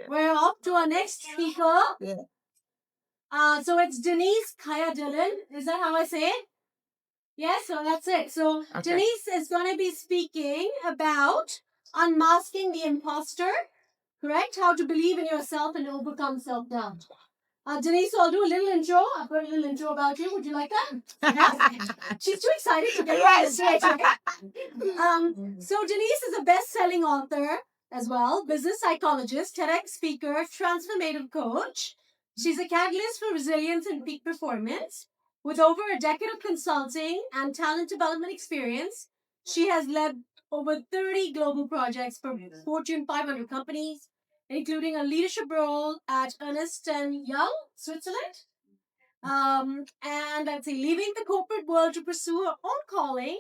We're off to our next speaker. So it's Deniz Kayadelen. Is that how I say it? Yes, so that's it. So Deniz is going to be speaking about unmasking the imposter, correct? How to believe in yourself and overcome self-doubt. Deniz, so I'll do a little intro. I've got a little intro about you. Would you like that? Yes. She's too excited to get on the stage. So Deniz is a best-selling author as well, business psychologist, TEDx speaker, transformative coach. She's a catalyst for resilience and peak performance. With over a decade of consulting and talent development experience, she has led over 30 global projects for Fortune 500 companies, including a leadership role at Ernst Young, Switzerland. And let's see, leaving the corporate world to pursue her own calling,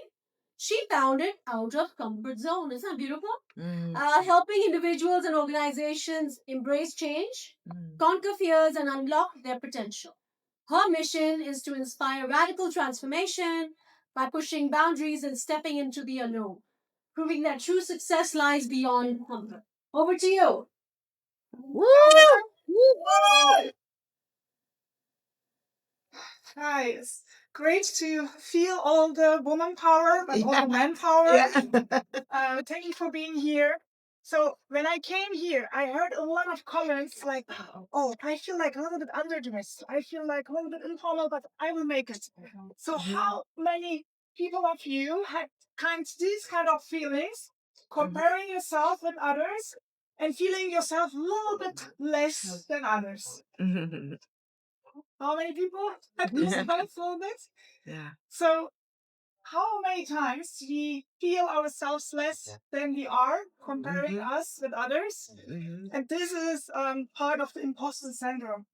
she found it out of comfort zone. Isn't that beautiful? Helping individuals and organizations embrace change, conquer fears, and unlock their potential. Her mission is to inspire radical transformation by pushing boundaries and stepping into the unknown, proving that true success lies beyond comfort. Over to you. Woo! Nice. Great to feel all the woman power, but all the man power. Thank you for being here. So when I came here, I heard a lot of comments like, oh, I feel like a little bit underdressed. I feel like a little bit informal, but I will make it. So how many people of you had these kind of feelings, comparing yourself with others and feeling yourself a little bit less than others? How many people had these kind of feelings? So how many times we feel ourselves less than we are, comparing us with others? And this is part of the imposter syndrome.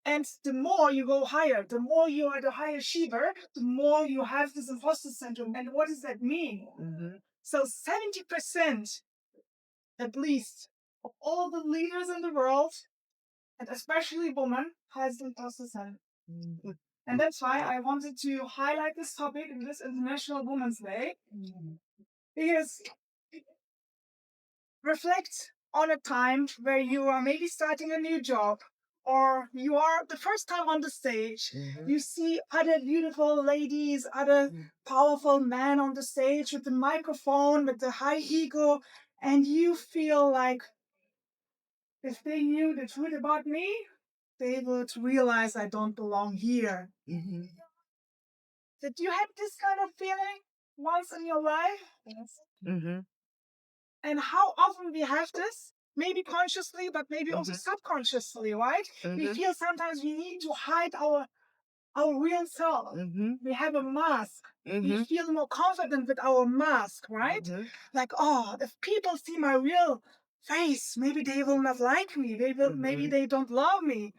And the more you go higher, the more you are the high achiever, the more you have this imposter syndrome. And what does that mean? So 70% at least of all the leaders in the world, and especially women, has imposter syndrome. And that's why I wanted to highlight this topic in this International Women's Day. Because reflect on a time where you are maybe starting a new job, or you are the first time on the stage. You see other beautiful ladies, other powerful men on the stage with the microphone, with the high ego, and you feel like if they knew the truth about me, they would realize I don't belong here. Did you have this kind of feeling once in your life? Yes. And how often we have this? Maybe consciously, but maybe also subconsciously, right? We feel sometimes we need to hide our real self. We have a mask. We feel more confident with our mask, right? Like, oh, if people see my real face, maybe they will not like me. Maybe they don't love me.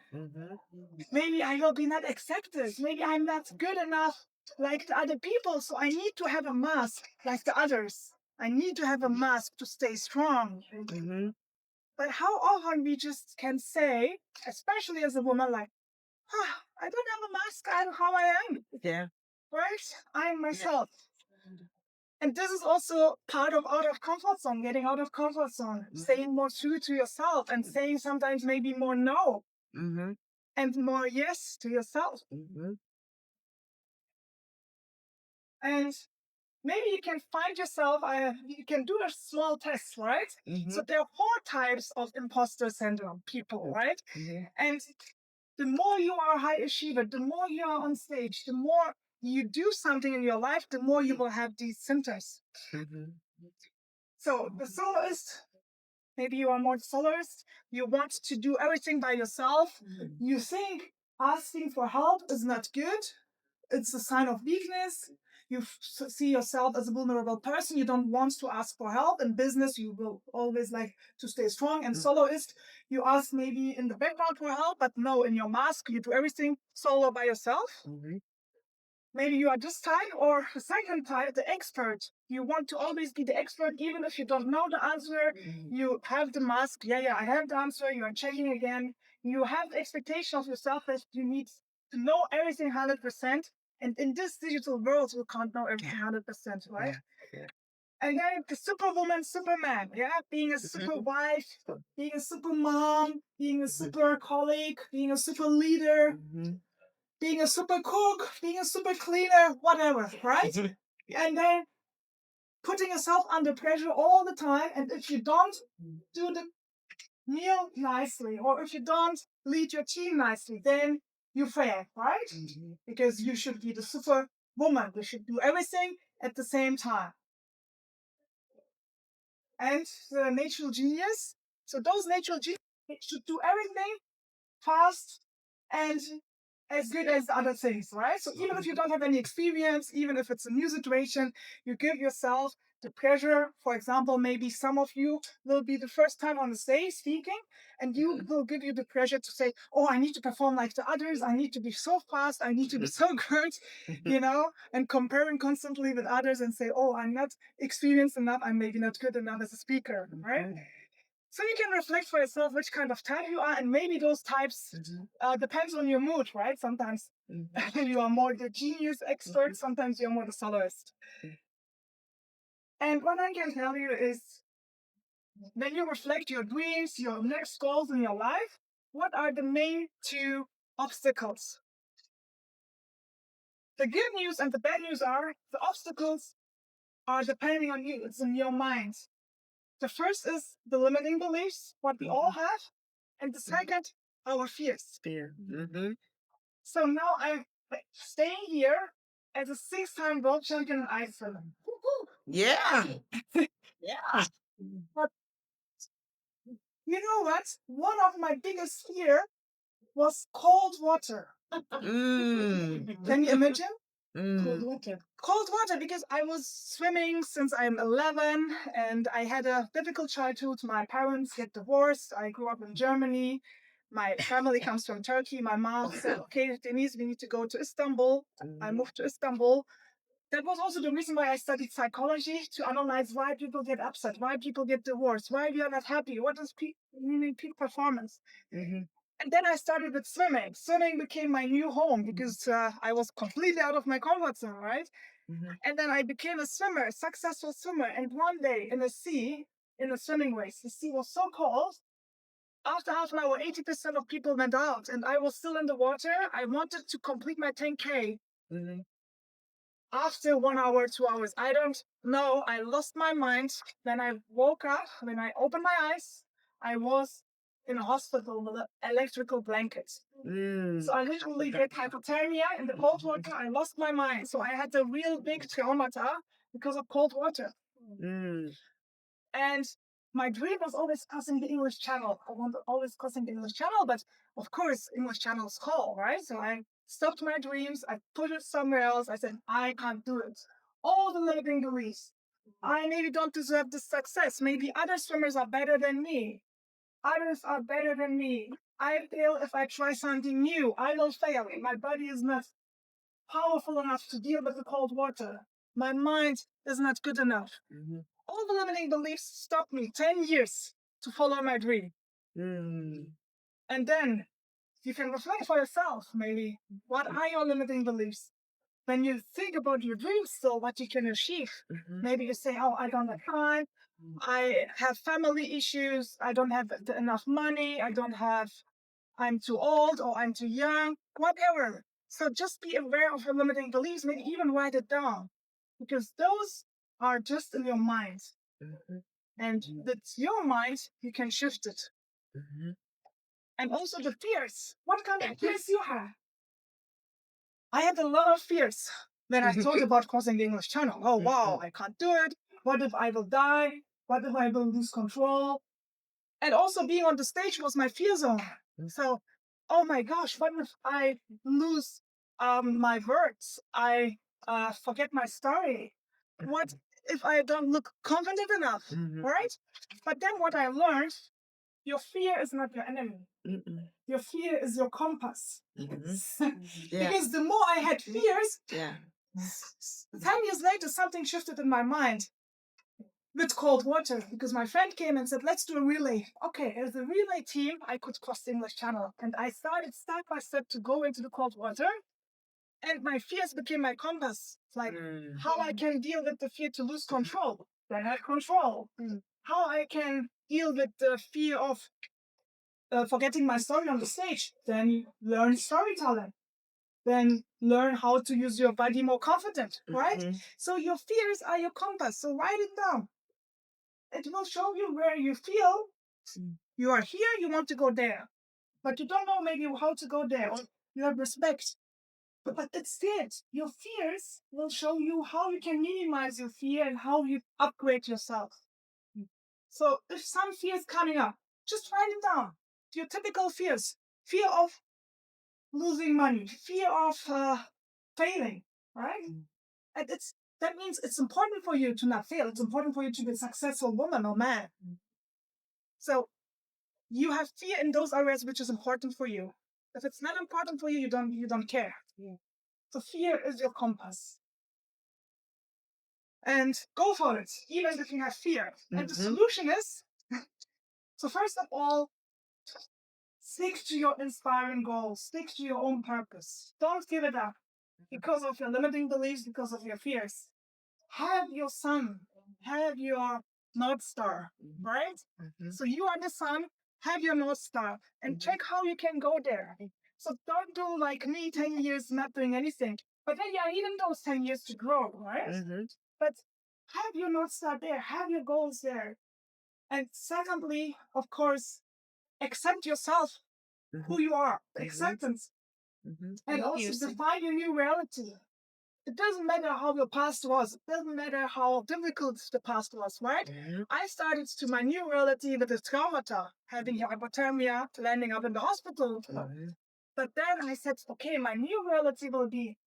Maybe I will be not accepted. Maybe I'm not good enough like the other people. So I need to have a mask like the others. I need to have a mask to stay strong. But how often we just can say, especially as a woman, like, I don't have a mask. I'm how I am. Right? I'm myself. And this is also part of out of comfort zone, getting out of comfort zone, saying more true to yourself and saying sometimes maybe more no and more yes to yourself. And maybe you can find yourself, you can do a small test, right? So there are 4 types of imposter syndrome people, right? And the more you are a high achiever, the more you are on stage, the more you do something in your life, the more you will have these symptoms. So the soloist, maybe you are more soloist, you want to do everything by yourself. You think asking for help is not good. It's a sign of weakness. You see yourself as a vulnerable person. You don't want to ask for help. In business, you will always like to stay strong. And soloist, you ask maybe in the background for help, but no, in your mask, you do everything solo by yourself. Maybe you are this type, or the second type, the expert. You want to always be the expert, even if you don't know the answer. You have the mask. Yeah, I have the answer. You are checking again. You have the expectation of yourself that you need to know everything 100%. And in this digital world, we can't know everything 100%, right? And then the superwoman, superman, being a super wife, being a super mom, being a super colleague, being a super leader, being a super cook, being a super cleaner, whatever, right? And then putting yourself under pressure all the time. And if you don't do the meal nicely, or if you don't lead your team nicely, then you fail, right? Because you should be the super woman. You should do everything at the same time. And the natural genius. So those natural genius should do everything fast and as good as other things, right? So even if you don't have any experience, even if it's a new situation, you give yourself the pressure. For example, maybe some of you will be the first time on the stage speaking, and you will give you the pressure to say, oh, I need to perform like the others. I need to be so fast. I need to be so good, and comparing constantly with others and say, oh, I'm not experienced enough. I'm maybe not good enough as a speaker, right? So you can reflect for yourself which kind of type you are, and maybe those types depends on your mood, right? Sometimes you are more the genius expert, sometimes you're more the soloist. And what I can tell you is, when you reflect your dreams, your next goals in your life, what are the main two obstacles? The good news and the bad news are the obstacles are depending on you. It's in your mind. The first is the limiting beliefs, what we all have. And the second, our fears. Fear. So now I'm staying here as a 6-time world champion in Iceland. Yeah. Yeah. But you know what? One of my biggest fear was cold water. Can you imagine? Cold water. Cold water, because I was swimming since I'm 11 and I had a difficult childhood. My parents get divorced. I grew up in Germany. My family comes from Turkey. My mom said, okay, Deniz, we need to go to Istanbul. I moved to Istanbul. That was also the reason why I studied psychology, to analyze why people get upset, why people get divorced, why we are not happy, what is meaning peak performance. And then I started with swimming. Swimming became my new home because I was completely out of my comfort zone, right? And then I became a swimmer, a successful swimmer. And one day in the sea, in a swimming race, the sea was so cold. After half an hour, 80% of people went out and I was still in the water. I wanted to complete my 10K. After 1 hour, 2 hours, I don't know. I lost my mind. Then I woke up. When I opened my eyes, I was in a hospital with an electrical blanket. So I literally had hypothermia in the cold water. I lost my mind. So I had a real big traumata because of cold water. And my dream was always crossing the English Channel. I wanted always crossing the English Channel, but of course, English Channel is cold, right? So I stopped my dreams. I put it somewhere else. I said, I can't do it. All the limiting beliefs. I maybe don't deserve this success. Maybe other swimmers are better than me. Others are better than me. I fail if I try something new. I will fail. My body is not powerful enough to deal with the cold water. My mind is not good enough. All the limiting beliefs stopped me 10 years to follow my dream. And then you can reflect for yourself, maybe, what are your limiting beliefs? When you think about your dreams, still what you can achieve, maybe you say, oh, I don't have time, I have family issues, I don't have enough money, I'm too old or I'm too young, whatever. So just be aware of your limiting beliefs, maybe even write it down, because those are just in your mind. And that's your mind, you can shift it. And also the fears. What kind of fears you have? I had a lot of fears when I thought about crossing the English Channel. Oh, wow, I can't do it. What if I will die? What if I will lose control? And also being on the stage was my fear zone. So, oh my gosh, what if I lose my words? I forget my story. What if I don't look confident enough, right? But then what I learned, your fear is not your enemy. Your fear is your compass. Because the more I had fears, 10 years later, something shifted in my mind with cold water, because my friend came and said, let's do a relay. Okay, as a relay team, I could cross the English Channel. And I started step by step to go into the cold water. And my fears became my compass. It's like how I can deal with the fear to lose control. then have control. How I can deal with the fear of forgetting my story on the stage, then learn storytelling. Then learn how to use your body more confident, right? So your fears are your compass. So write it down. It will show you where you feel you are here, you want to go there, but you don't know maybe how to go there, or you have respect. But that's it. Your fears will show you how you can minimize your fear and how you upgrade yourself. So if some fear is coming up, just write it down. Your typical fears. Fear of losing money, fear of failing, right? And that means it's important for you to not fail. It's important for you to be a successful woman or man. So you have fear in those areas which is important for you. If it's not important for you, you don't care. So fear is your compass. And go for it, even if you have fear. And the solution is, so first of all, stick to your inspiring goals. Stick to your own purpose. Don't give it up because of your limiting beliefs, because of your fears. Have your sun. Have your North Star, right? So you are the sun. Have your North Star and check how you can go there. So don't do like me, 10 years not doing anything. But then yeah, even those 10 years to grow, right? But have your North Star there. Have your goals there. And secondly, of course, accept yourself, who you are. Acceptance. And also define your new reality. It doesn't matter how your past was. It doesn't matter how difficult the past was, right? I started to my new reality with a traumata, having hypothermia, landing up in the hospital. But then I said, okay, my new reality will be,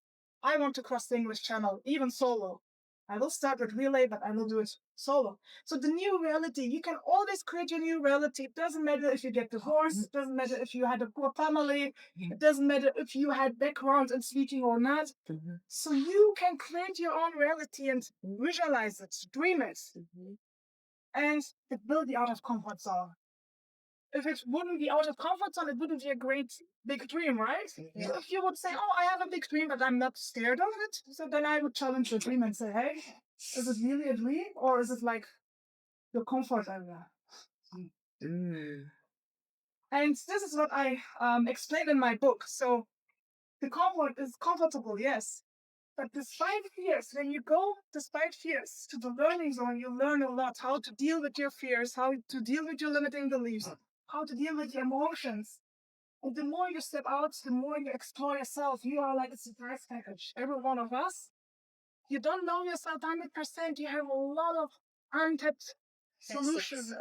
I want to cross the English Channel, even solo. I will start with relay, but I will do it solo. So the new reality, you can always create your new reality. It doesn't matter if you get divorced. It doesn't matter if you had a poor family. It doesn't matter if you had background in speaking or not. So you can create your own reality and visualize it, dream it. And it will be out of comfort zone. If it wouldn't be out of comfort zone, it wouldn't be a great big dream, right? So if you would say, oh, I have a big dream, but I'm not scared of it, so then I would challenge your dream and say, hey, is it really a dream or is it like your comfort area? And this is what I explained in my book. So the comfort is comfortable, yes. But despite fears, when you go despite fears to the learning zone, you learn a lot how to deal with your fears, how to deal with your limiting beliefs, how to deal with your emotions. And the more you step out, the more you explore yourself. You are like a surprise package. Every one of us. You don't know yourself 100%. You have a lot of untapped solutions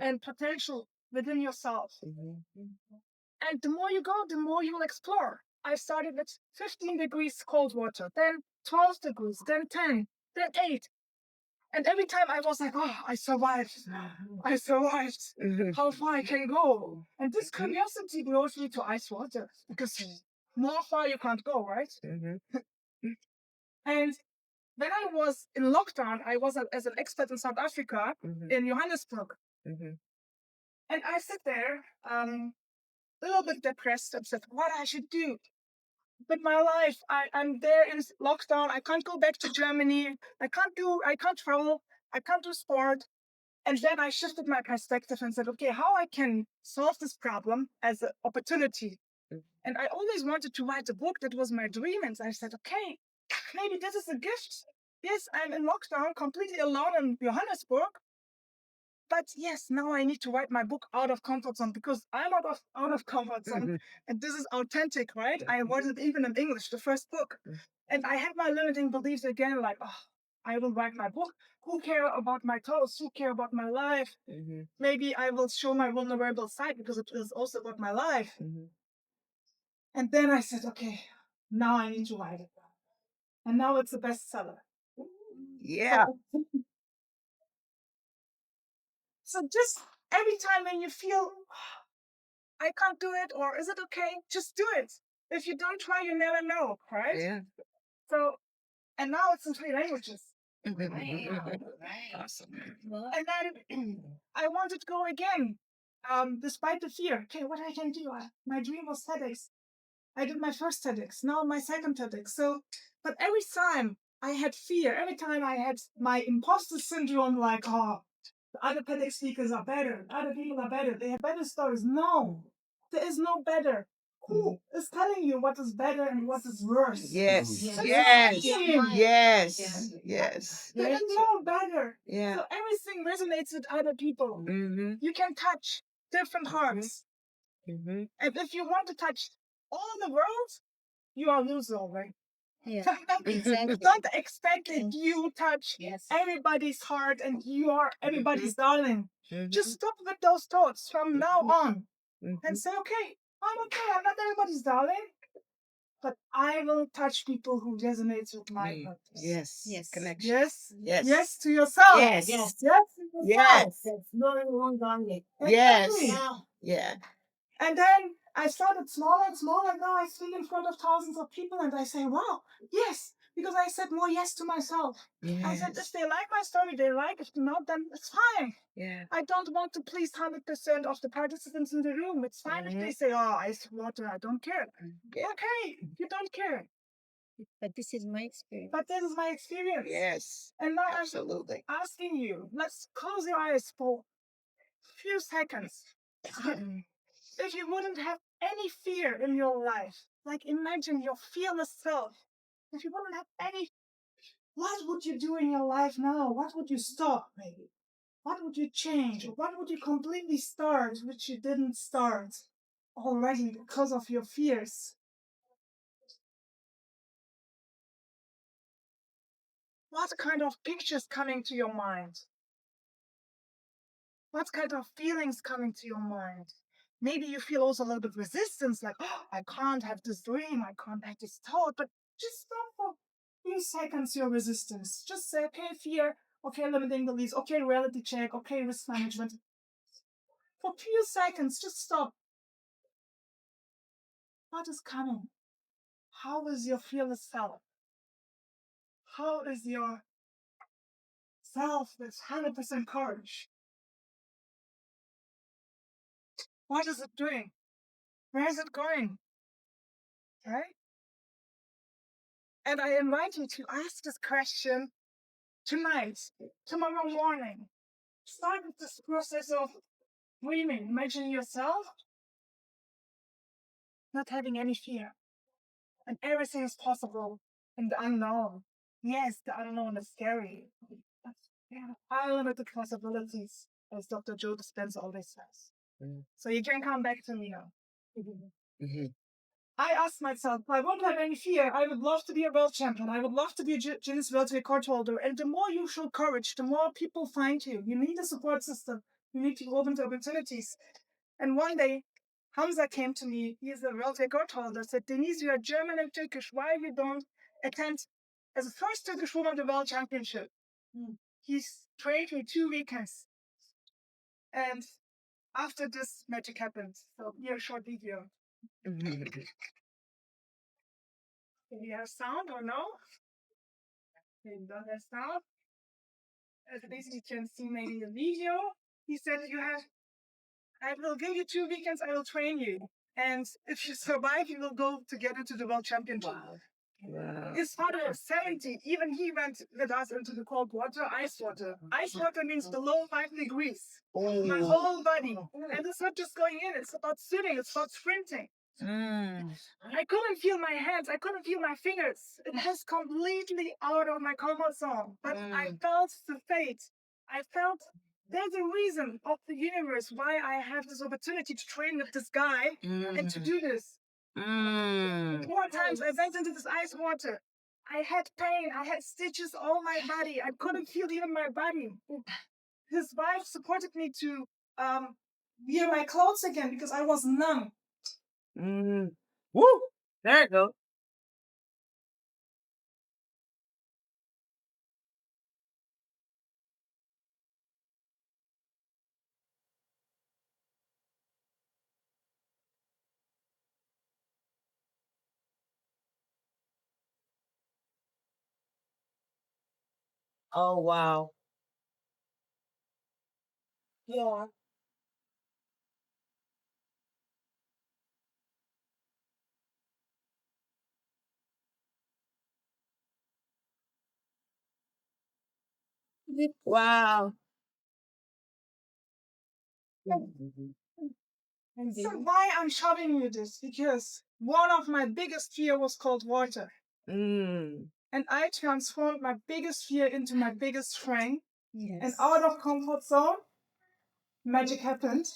and potential within yourself. And the more you go, the more you will explore. I started with 15 degrees cold water, then 12 degrees, then 10, then 8. And every time I was like, oh, I survived. I survived. How far I can go. And this curiosity brought me to ice water because more far you can't go, right? And when I was in lockdown, I was as an expert in South Africa, in Johannesburg. And I sit there, a little bit depressed and said, what I should do with my life. I'm there in lockdown. I can't go back to Germany. I can't travel. I can't do sport. And then I shifted my perspective and said, okay, how I can solve this problem as an opportunity. And I always wanted to write a book. That was my dream. And I said, okay, maybe this is a gift. Yes, I'm in lockdown, completely alone in Johannesburg. But yes, now I need to write my book out of comfort zone because I'm out of comfort zone. And this is authentic, right? I wrote it even in English, the first book. And I had my limiting beliefs again, like, oh, I will write my book. Who care about my thoughts? Who care about my life? Maybe I will show my vulnerable side because it is also about my life. And then I said, okay, now I need to write it. And now it's a bestseller. Yeah. So just every time when you feel, I can't do it, or is it okay? Just do it. If you don't try, you never know, right? Yeah. So, and now it's in 3 languages. Awesome. And then I wanted to go again, despite the fear. Okay, what I can do? My dream was TEDx. I did my first TEDx, now my second TEDx. So, but every time I had fear. Every time I had my imposter syndrome, like, oh, the other TEDx speakers are better, other people are better, they have better stories. No, there is no better. Who is telling you what is better and what is worse? Yes. Yes. Yes. Yeah. Yes. Yes. There is no better. Yeah. So everything resonates with other people. Mm-hmm. You can touch different hearts. Mm-hmm. And if you want to touch all the world, you are a loser already. Yeah. Exactly. Don't expect that you touch everybody's heart and you are everybody's darling. Just stop with those thoughts from now on and say, okay, I'm not everybody's darling, but I will touch people who resonate with my purpose. Yes. Yes. Connection. Yes. Yes. Yes to yourself. Yes. Yes. Yes to yourself. Yes. That's no one darling. Yes. Exactly. Yeah. And then I started smaller and smaller. And now I speak in front of thousands of people and I say, wow, yes, because I said more yes to myself. I said, if they like my story, they like. If not, then it's fine. Yeah. I don't want to please 100% of the participants in the room. It's fine if they say, oh, ice water, I don't care. Okay, you don't care. But this is my experience. But this is my experience. Yes. And now Absolutely. I'm asking you, let's close your eyes for a few seconds. If you wouldn't have any fear in your life, like imagine your fearless self, if you wouldn't have any, what would you do in your life now? What would you stop, maybe? What would you change? Or what would you completely start, which you didn't start already because of your fears? What kind of pictures coming to your mind? What kind of feelings coming to your mind? Maybe you feel also a little bit resistance, like, oh, I can't have this dream, I can't have this thought, but just stop for a few seconds your resistance. Just say, okay, fear, okay, limiting beliefs, okay, reality check, okay, risk management. For a few seconds, just stop. What is coming? How is your fearless self? How is your self with 100% courage? What is it doing? Where is it going? Right? And I invite you to ask this question tonight, tomorrow morning. Start with this process of dreaming. Imagine yourself not having any fear. And everything is possible in the unknown. Yes, the unknown is scary. But there are unlimited possibilities, as Dr. Joe Dispenza always says. So you can come back to me now. I asked myself, I won't have any fear. I would love to be a world champion. I would love to be a Guinness World Record holder. And the more you show courage, the more people find you. You need a support system. You need to open to opportunities. And one day, Hamza came to me. He's a world record holder. Said, Deniz, you are German and Turkish. Why you don't attend as a first Turkish woman the world championship? He's trained me 2 weekends. And after this, magic happened. So here, a short video. Can you have sound or no? Okay, you don't have sound. At least you can see maybe the video. He said, I will give you 2 weekends, I will train you. And if you survive, you will go together to the world championship. Wow. His father was 70. Even he went with us into the cold water, ice water. Ice water means below 5 degrees. My whole body. And it's not just going in, it's about swimming, it's about sprinting. I couldn't feel my hands, I couldn't feel my fingers. It was completely out of my comfort zone. But I felt the fate. I felt there's a reason of the universe why I have this opportunity to train with this guy and to do this. 4 times I went into this ice water. I had pain, I had stitches all my body. I couldn't feel even my body. His wife supported me to wear my clothes again because I was numb. Woo! There you go. Oh, wow. Yeah. Wow. So why I'm showing you this? Because one of my biggest fear was cold water. Mm. And I transformed my biggest fear into my biggest strength. And out of comfort zone, magic happened.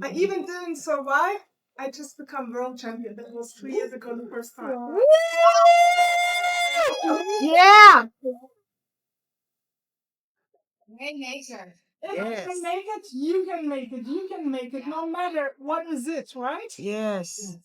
I even didn't survive. I just become world champion. That was 3 years ago the first time. Yeah. If I Yes. can make it, you can make it. You can make it, no matter what is it, right? Yes.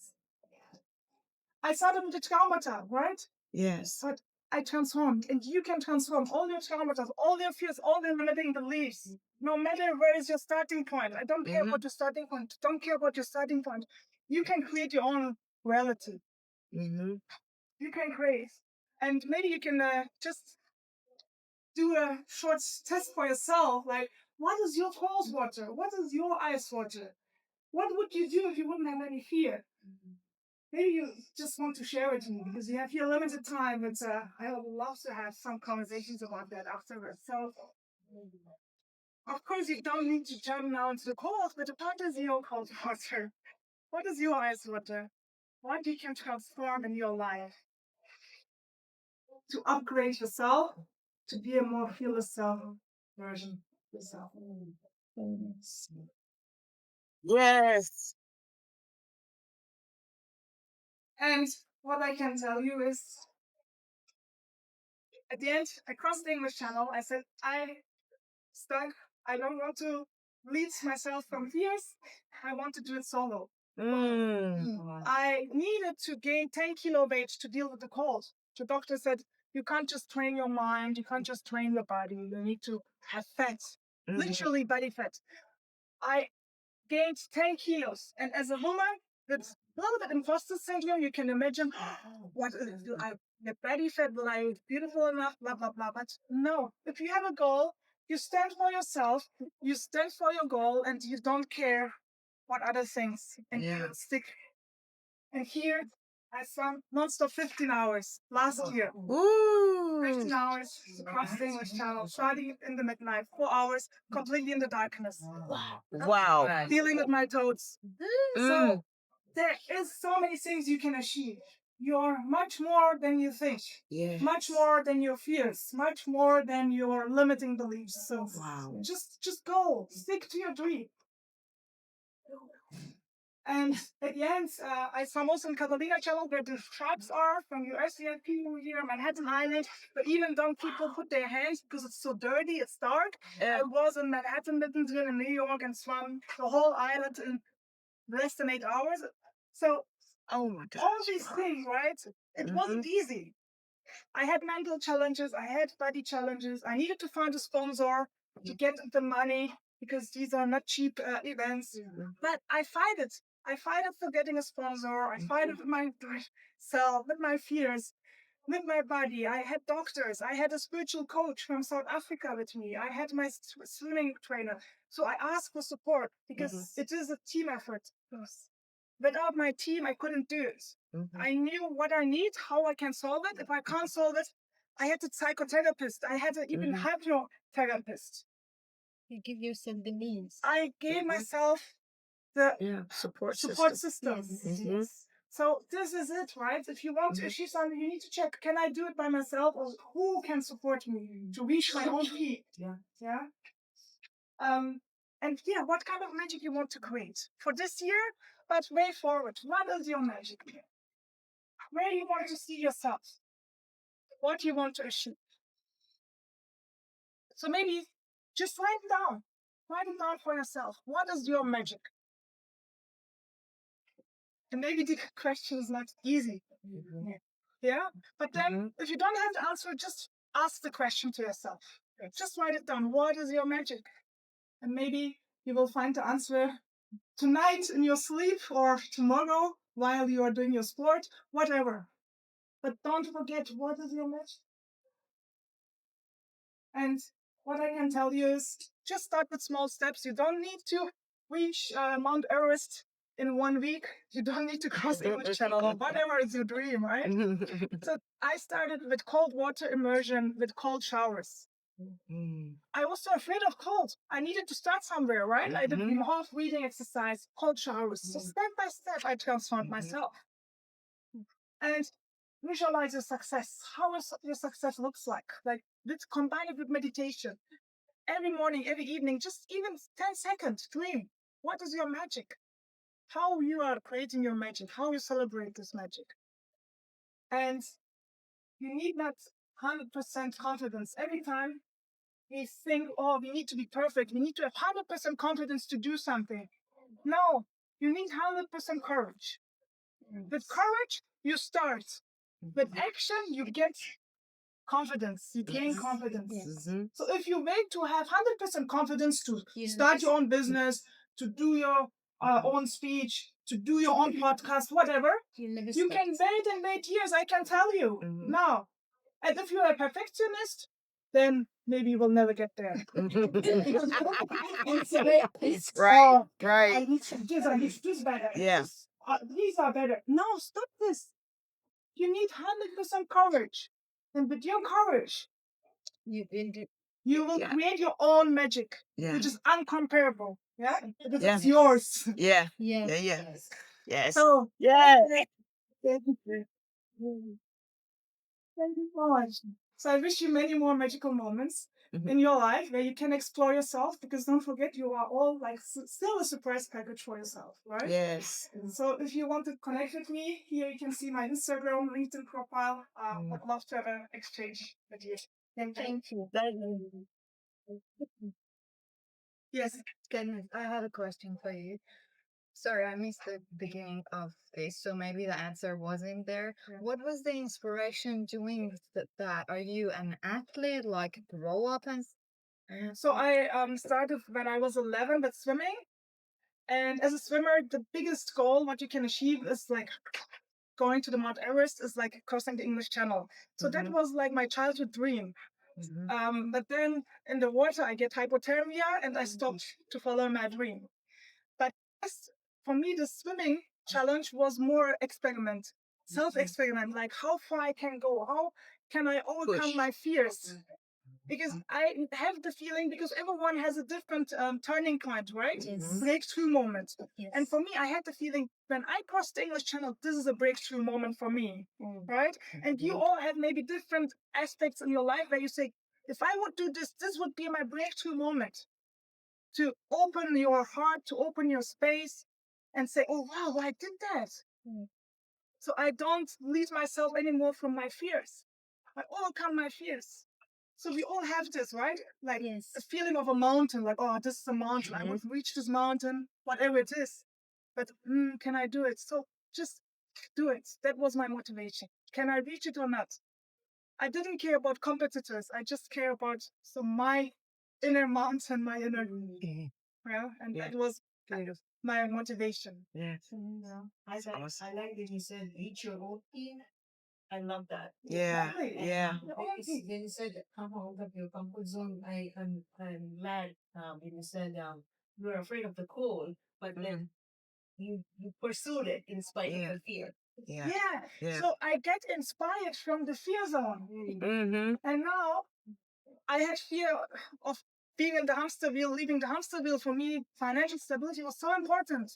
I started with the traumata, right? Yes. But I transformed, and you can transform all your traumata, all your fears, all your limiting beliefs. No matter where is your starting point. I don't care about your starting point. Don't care about your starting point. You can create your own reality. Mm-hmm. You can create. And maybe you can just do a short test for yourself. Like, what is your cold water? What is your ice water? What would you do if you wouldn't have any fear? Maybe you just want to share it with me because you have your limited time. But I would love to have some conversations about that afterwards. So, of course, you don't need to jump now into the cold, but what is your cold water? What is your ice water? What you can transform in your life to upgrade yourself, to be a more fearless self version of yourself. Yes. And what I can tell you is, at the end, I crossed the English Channel. I said, stuck. I don't want to release myself from fears. I want to do it solo. I needed to gain 10 kilo weight to deal with the cold. The doctor said, you can't just train your mind, you can't just train your body, you need to have fat, literally body fat. I gained 10 kilos, and as a woman with a little bit imposter syndrome, you can imagine, what do I get body fat? Will I be beautiful enough? Blah, blah, blah. But no, if you have a goal, you stand for yourself, you stand for your goal, and you don't care what other things, and you stick. And here, I swam non-stop 15 hours last year. Ooh. 15 hours across the English Channel, starting in the midnight, 4 hours, completely in the darkness. Wow. Dealing with my toes. So there is so many things you can achieve. You're much more than you think. Yes. Much more than your fears. Much more than your limiting beliefs. So just go. Stick to your dream. And at the end, I saw most in Catalina Channel where the tribes are from US. You have people here, Manhattan Island, but even don't people put their hands because it's so dirty, it's dark. I was in Manhattan, Littleton, in New York, and swam the whole island in less than 8 hours. So, oh my God. all these things, right? It wasn't easy. I had mental challenges, I had body challenges. I needed to find a sponsor to get the money because these are not cheap events. But I fight it. I fight it for getting a sponsor. I fight it with myself, with my fears, with my body. I had doctors. I had a spiritual coach from South Africa with me. I had my swimming trainer. So I asked for support because it is a team effort. Without my team, I couldn't do it. I knew what I need, how I can solve it. If I can't solve it, I had a psychotherapist. I had an even hypnotherapist. You give yourself the means. I gave myself the Support system. Yes. So this is it, right? If you want to achieve something, you need to check, can I do it by myself or who can support me to reach my own peak? Yeah. And yeah, what kind of magic you want to create for this year, but way forward. What is your magic? Where you want to see yourself? What you want to achieve? So maybe just write it down. Write it down for yourself. What is your magic? And maybe the question is not easy. Yeah? But then if you don't have the answer, just ask the question to yourself. Just write it down. What is your magic? And maybe you will find the answer tonight in your sleep or tomorrow while you are doing your sport, whatever. But don't forget, what is your magic? And what I can tell you is just start with small steps. You don't need to reach Mount Everest in 1 week. You don't need to cross the English Channel or whatever is your dream, right? So I started with cold water immersion with cold showers. I was so afraid of cold. I needed to start somewhere, right? I did half breathing exercise, cold showers. So step by step, I transformed myself. And visualize your success. How is your success looks like? Like let's combine it with meditation. Every morning, every evening, just even 10 seconds, dream. What is your magic? How you are creating your magic, how you celebrate this magic. And you need not 100% confidence. Every time we think, oh, we need to be perfect, we need to have 100% confidence to do something. No, you need 100% courage. With courage, you start. With action, you get confidence. You gain confidence. So if you wait to have 100% confidence to start your own business, to do your own speech, to do your own podcast, whatever, you can wait and wait years, I can tell you. Now, and if you're a perfectionist, then maybe you will never get there. Right, I right. need to do this, I need to do this better. Yeah. These are better. No, stop this. You need 100% courage. And with your courage, you will create your own magic, which is uncomparable. Yeah? Because it's yours. Yeah. Yeah. Yes. So, Yeah. thank you. Thank you so much. So I wish you many more magical moments in your life where you can explore yourself, because don't forget you are all like still a surprise package for yourself, right? Yes. So if you want to connect with me, here you can see my Instagram, LinkedIn profile. I'd love to have an exchange with you. Thank you. Yes. Goodness, I have a question for you. Sorry, I missed the beginning of this, so maybe the answer wasn't there. Yeah. What was the inspiration doing that? Are you an athlete, like grow up and? So I started when I was 11 with swimming. And as a swimmer, the biggest goal, what you can achieve is like going to the Mount Everest, is like crossing the English Channel. So that was like my childhood dream. But then in the water, I get hypothermia and I stopped to follow my dream. But for me, the swimming challenge was more experiment, self-experiment, like how far I can go, how can I overcome my fears? Because I have the feeling, because everyone has a different turning point, right? Yes. Breakthrough moment. Yes. And for me, I had the feeling when I crossed the English Channel, this is a breakthrough moment for me, right? And you all have maybe different aspects in your life where you say, if I would do this, this would be my breakthrough moment, to open your heart, to open your space and say, oh, wow, I did that. So I don't leave myself anymore from my fears. I overcome my fears. So we all have this, right? Like a feeling of a mountain, like, oh, this is a mountain. I would reach this mountain, whatever it is. But can I do it? So just do it. That was my motivation. Can I reach it or not? I didn't care about competitors. I just care about my inner mountain, my inner, and that was kind of my motivation. Yeah. I like that you said reach your own peak. I love that. Yeah. Yeah. Then you said come out of your comfort zone. I'm glad when you said you're afraid of the cold, but then you pursued it in spite of the fear. Yeah. Yeah. So I get inspired from the fear zone. And now I had fear of being in the hamster wheel, leaving the hamster wheel. For me, financial stability was so important.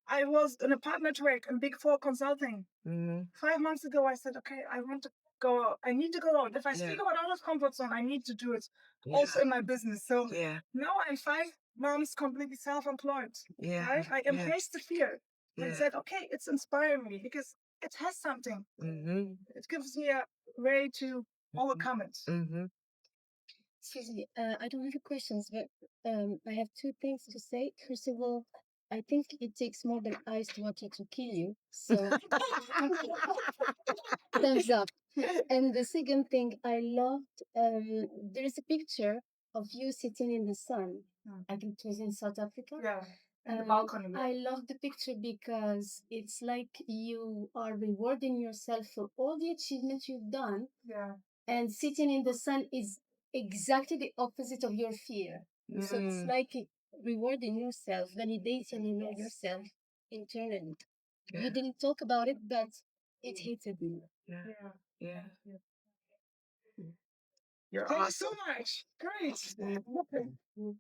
I was in a partner track in Big Four Consulting. 5 months ago, I said, okay, I want to go out. I need to go out. If I speak about out of comfort zone, I need to do it also in my business. So now I'm 5 months completely self-employed. Right? I embraced the fear and said, okay, it's inspiring me because it has something. It gives me a way to overcome it. Excuse me, I don't have questions, but I have two things to say. First of all, I think it takes more than eyes to want to kill you. So thumbs up. And the second thing I loved, there is a picture of you sitting in the sun. I think it was in South Africa. Yeah. In the balcony. I love the picture because it's like you are rewarding yourself for all the achievements you've done. Yeah. And sitting in the sun is exactly the opposite of your fear. So it's like rewarding yourself, validating yourself internally. You didn't talk about it, but it hit me. Yeah. You're Thank awesome. you so much. Great.